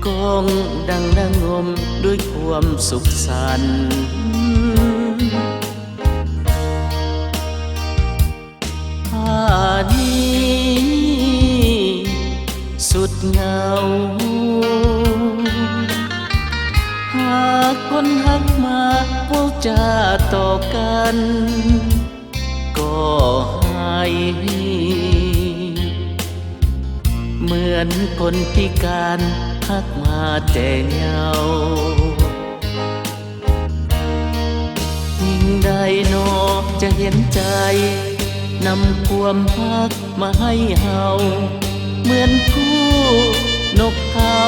ก้องดังระงมด้วยความสุขสันต์ป่านี้สุดเหงาหากคนหักมาเว้าจาต่อกันก็ให้เหมือนคนพิการหักมาแต่เหงายิ่งได้นอกจะเห็นใจนำความรักมาให้เฮาเหมือนคู่นกเขา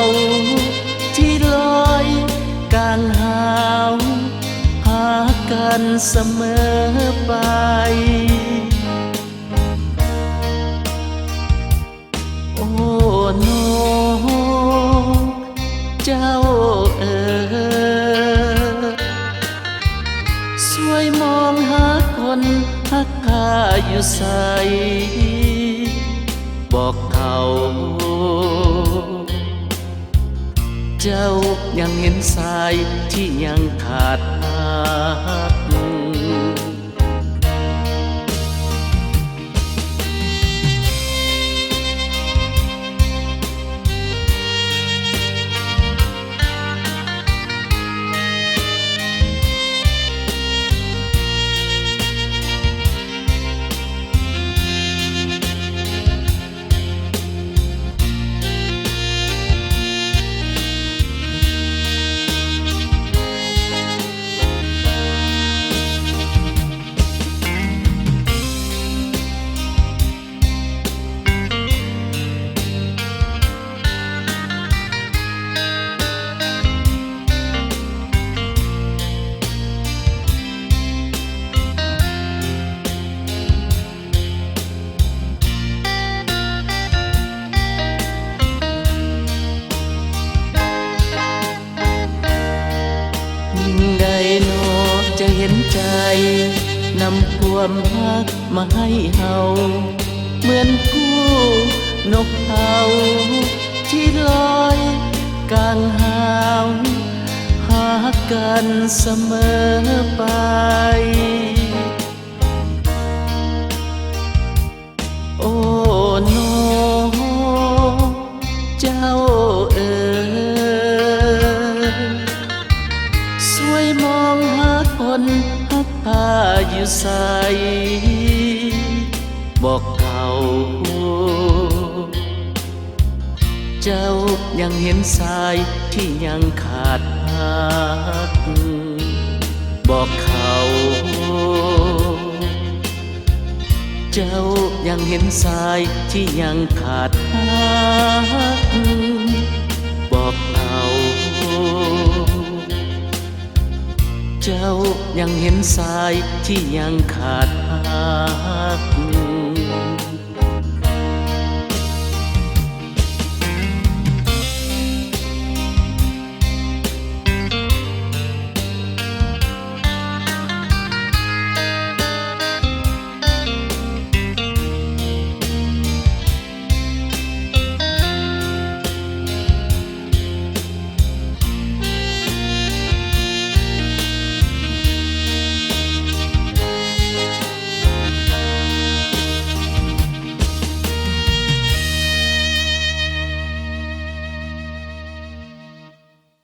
ที่ลอยกลางหาวหากันเสมอไปโอ้นกเจ้าช่วยมองหาคนหักข้าอยู่ใสบอกเขาเจ้ายังเห็นสายที่ยังขาดหักจะเห็นใจนำความรักมาให้เฮาเหมือนคู่นกเขาที่ลอยกลางหาวหากันเสมอไปโอ้นกเจ้าช่วยมองหาคนหักผ้าอยู่ใสบอกเขาเจ้ายังเห็นสายที่ยังขาดหักบอกเขาเจ้ายังเห็นสายที่ยังขาดหักบอกเขาเจ้ายังเห็นสายที่ยังขาดหัก